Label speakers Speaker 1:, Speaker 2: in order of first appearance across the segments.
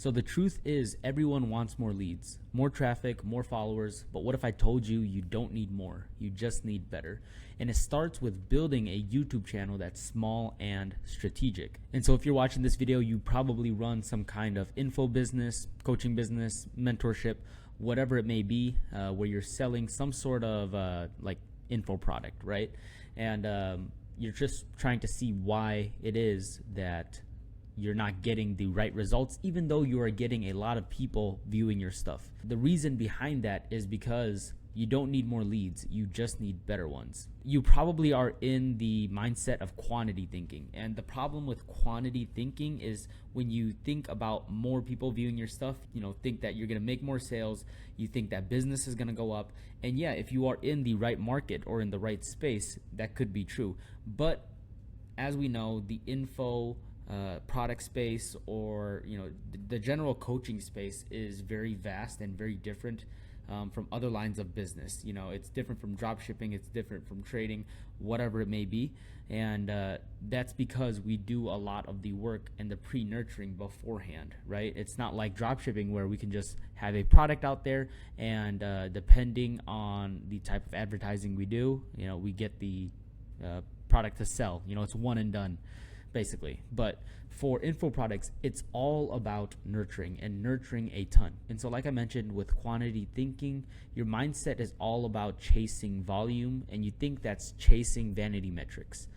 Speaker 1: So the truth is, everyone wants more leads, more traffic, more followers. But what if I told you you don't need more? You just need better. And it starts with building a YouTube channel that's small and strategic. And so if you're watching this video, you probably run some kind of info business, coaching business, mentorship, whatever it may be, where you're selling some sort of like info product, right? And you're just trying to see why it is that you're not getting the right results, even though you are getting a lot of people viewing your stuff. The reason behind that is because you don't need more leads, you just need better ones. You probably are in the mindset of quantity thinking. And the problem with quantity thinking is when you think about more people viewing your stuff, think that you're gonna make more sales, you think that business is gonna go up. And yeah, if you are in the right market or in the right space, that could be true. But as we know, the info product space, or the general coaching space, is very vast and very different from other lines of business. It's different from drop shipping, it's different from trading, whatever it may be. And that's because we do a lot of the work and the pre-nurturing beforehand, right? It's not like drop shipping where we can just have a product out there and depending on the type of advertising we do, we get the product to sell. It's one and done, basically. But for info products, it's all about nurturing and nurturing a ton. And so like I mentioned, with quantity thinking, your mindset is all about chasing volume, and you think that's chasing vanity metrics.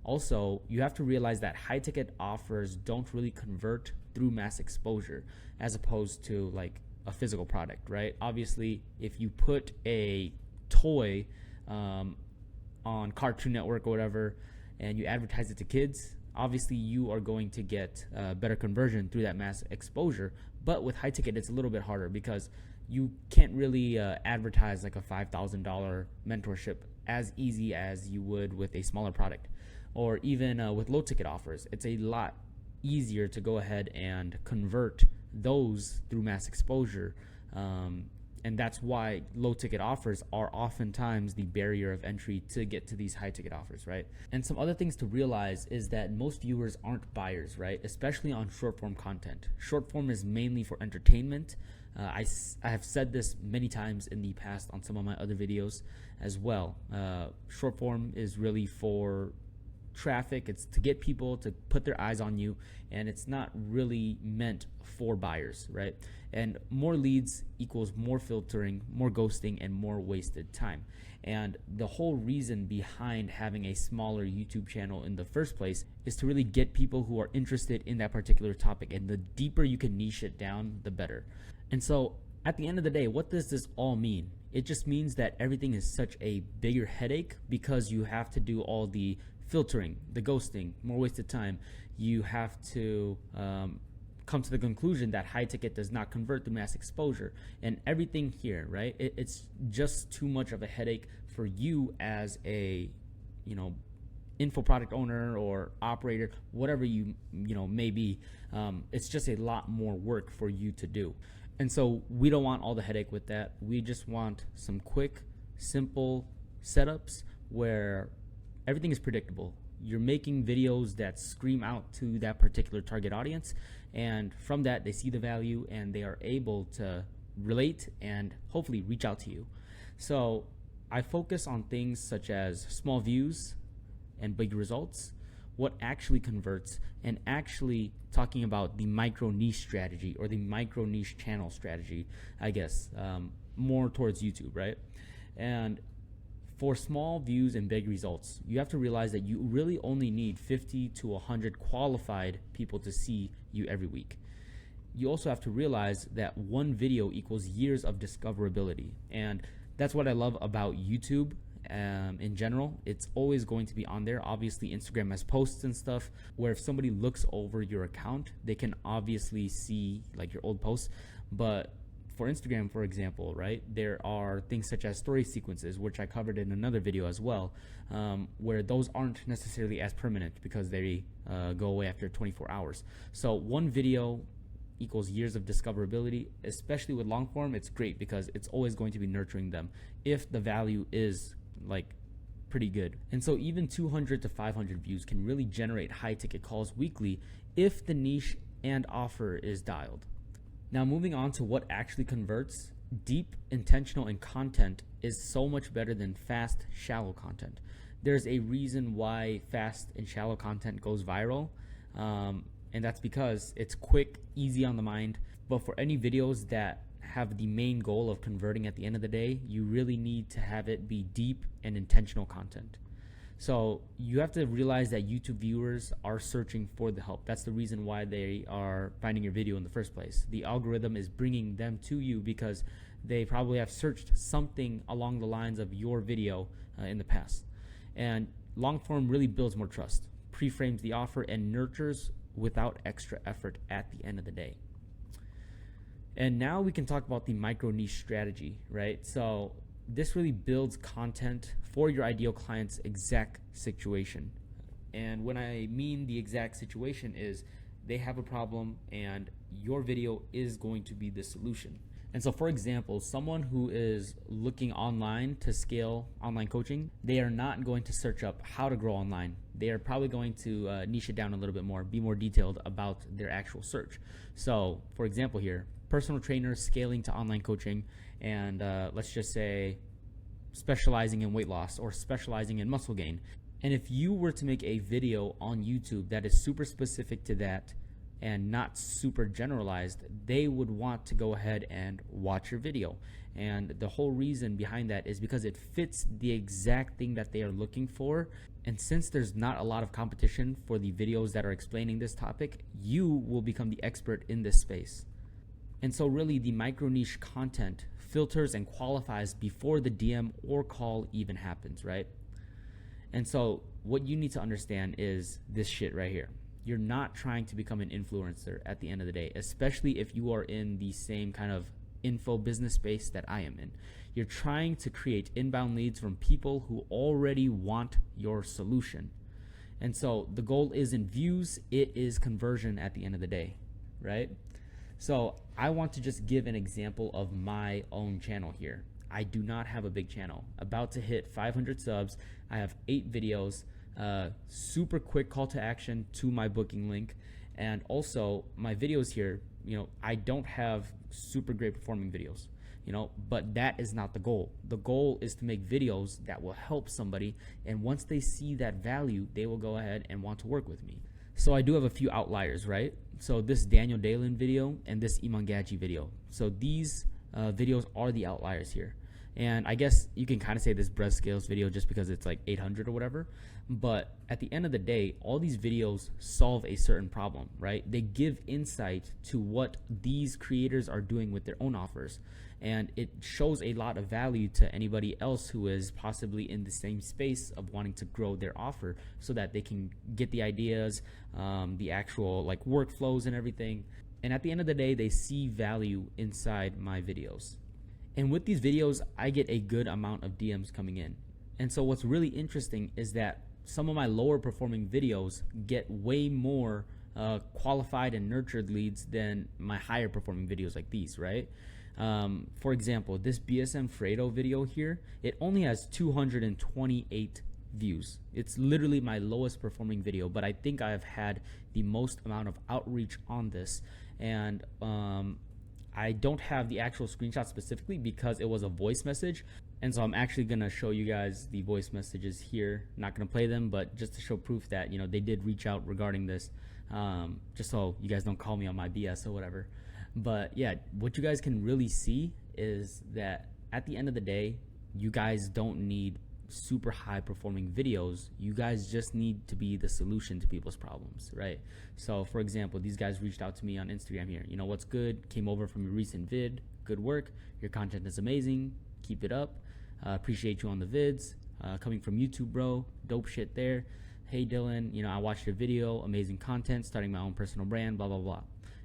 Speaker 1: Also, you have to realize that high ticket offers don't really convert through mass exposure as opposed to like a physical product, right? Obviously, if you put a toy on Cartoon Network or whatever and you advertise it to kids, obviously you are going to get better conversion through that mass exposure. But with high ticket, it's a little bit harder because you can't really advertise like a $5,000 mentorship as easy as you would with a smaller product. Or even with low ticket offers, it's a lot easier to go ahead and convert those through mass exposure. And that's why low ticket offers are oftentimes the barrier of entry to get to these high ticket offers, right? And some other things to realize is that most viewers aren't buyers, right? Especially on short form content. Short form is mainly for entertainment. I have said this many times in the past on some of my other videos as well. Short form is really for traffic. It's to get people to put their eyes on you, and it's not really meant for buyers, right? And more leads equals more filtering, more ghosting, and more wasted time. And the whole reason behind having a smaller YouTube channel in the first place is to really get people who are interested in that particular topic, and the deeper you can niche it down, the better. And so at the end of the day, what does this all mean? It just means that everything is such a bigger headache because you have to do all the filtering, the ghosting, more wasted time. You have to come to the conclusion that high ticket does not convert through mass exposure, and everything here, right? It's just too much of a headache for you as a info product owner or operator, whatever you may be. It's just a lot more work for you to do. And so we don't want all the headache with that. We just want some quick, simple setups where everything is predictable. You're making videos that scream out to that particular target audience, and from that they see the value and they are able to relate and hopefully reach out to you. So I focus on things such as small views and big results, what actually converts, and actually talking about the micro niche strategy or the micro niche channel strategy, I guess, more towards YouTube, right? And for small views and big results, you have to realize that you really only need 50 to 100 qualified people to see you every week. You also have to realize that one video equals years of discoverability. And that's what I love about YouTube in general. It's always going to be on there. Obviously, Instagram has posts and stuff where if somebody looks over your account, they can obviously see like your old posts. But for Instagram, for example, right, there are things such as story sequences, which I covered in another video as well, where those aren't necessarily as permanent because they go away after 24 hours. So one video equals years of discoverability. Especially with long form, it's great because it's always going to be nurturing them if the value is like pretty good. And so even 200 to 500 views can really generate high ticket calls weekly if the niche and offer is dialed. Now, moving on to what actually converts, deep, intentional, and content is so much better than fast, shallow content. There's a reason why fast and shallow content goes viral, and that's because it's quick, easy on the mind. But for any videos that have the main goal of converting at the end of the day, you really need to have it be deep and intentional content. So you have to realize that YouTube viewers are searching for the help. That's the reason why they are finding your video in the first place. The algorithm is bringing them to you because they probably have searched something along the lines of your video in the past. And long form really builds more trust, pre-frames the offer, and nurtures without extra effort at the end of the day. And now we can talk about the micro niche strategy, right? So this really builds content for your ideal client's exact situation. And when I mean the exact situation is they have a problem and your video is going to be the solution. And so, for example, someone who is looking online to scale online coaching, they are not going to search up how to grow online. They are probably going to niche it down a little bit more, be more detailed about their actual search. So, for example here, personal trainers scaling to online coaching, and let's just say specializing in weight loss or specializing in muscle gain. And if you were to make a video on YouTube that is super specific to that and not super generalized, they would want to go ahead and watch your video. And the whole reason behind that is because it fits the exact thing that they are looking for. And since there's not a lot of competition for the videos that are explaining this topic, you will become the expert in this space. And so really the micro niche content filters and qualifies before the DM or call even happens, right? And so what you need to understand is this shit right here. You're not trying to become an influencer at the end of the day, especially if you are in the same kind of info business space that I am in. You're trying to create inbound leads from people who already want your solution. And so the goal isn't views, it is conversion at the end of the day, right? So I want to just give an example of my own channel here. I do not have a big channel. About to hit 500 subs. I have 8 videos, super quick call to action to my booking link. And also my videos here, I don't have super great performing videos, but that is not the goal. The goal is to make videos that will help somebody. And once they see that value, they will go ahead and want to work with me. So I do have a few outliers, right? So this Daniel Dalen video and this Iman Gadzhi video. So these videos are the outliers here. And I guess you can kind of say this breast scales video just because it's like 800 or whatever. But at the end of the day, all these videos solve a certain problem, right? They give insight to what these creators are doing with their own offers. And it shows a lot of value to anybody else who is possibly in the same space of wanting to grow their offer so that they can get the ideas, the actual like workflows and everything. And at the end of the day, they see value inside my videos. And with these videos, I get a good amount of DMs coming in. And so what's really interesting is that some of my lower performing videos get way more qualified and nurtured leads than my higher performing videos like these, right? For example, this BSM Fredo video here, it only has 228 views. It's literally my lowest performing video, but I think I've had the most amount of outreach on this. And I don't have the actual screenshot specifically because it was a voice message. And so I'm actually going to show you guys the voice messages here. Not going to play them, but just to show proof that, they did reach out regarding this, just so you guys don't call me on my BS or whatever. But yeah, what you guys can really see is that at the end of the day, you guys don't need super high performing videos. You guys just need to be the solution to people's problems, right? So for example, these guys reached out to me on Instagram here. What's good? Came over from your recent vid. Good work. Your content is amazing. Keep it up. Appreciate you on the vids. Coming from YouTube, bro. Dope shit there. Hey Dylan, I watched your video. Amazing content. Starting my own personal brand. Blah blah blah.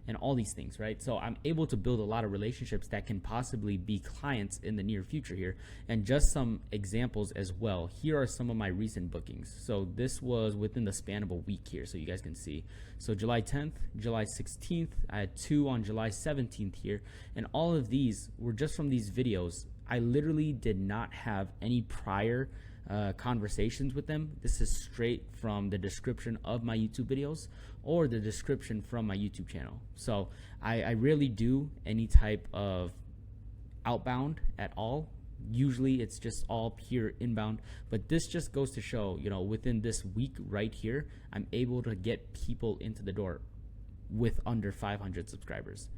Speaker 1: And all these things, right? So I'm able to build a lot of relationships that can possibly be clients in the near future here. And just some examples as well. Here are some of my recent bookings. So this was within the span of a week here, so you guys can see. So July 10th, July 16th, I had 2 on July 17th here. And all of these were just from these videos. I literally did not have any prior conversations with them. This is straight from the description of my YouTube videos or the description from my YouTube channel. So I rarely do any type of outbound at all. Usually it's just all pure inbound, but this just goes to show, you know, within this week right here, I'm able to get people into the door with under 500 subscribers,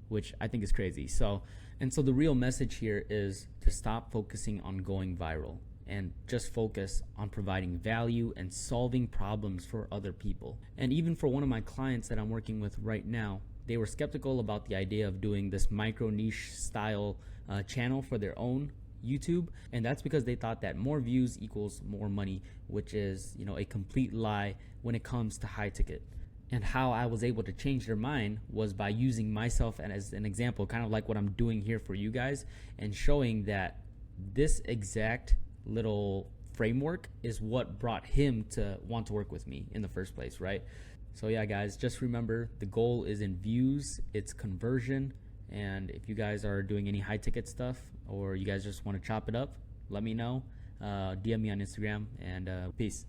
Speaker 1: which I think is crazy. So the real message here is to stop focusing on going viral and just focus on providing value and solving problems for other people. And even for one of my clients that I'm working with right now, they were skeptical about the idea of doing this micro niche style channel for their own YouTube, and that's because they thought that more views equals more money, which is, you know, a complete lie when it comes to high ticket. And how I was able to change their mind was by using myself as an example, kind of like what I'm doing here for you guys, and showing that this exact little framework is what brought him to want to work with me in the first place, right? So yeah, guys, just remember the goal is in views, it's conversion. And if you guys are doing any high ticket stuff or you guys just want to chop it up, let me know. DM me on Instagram, and peace.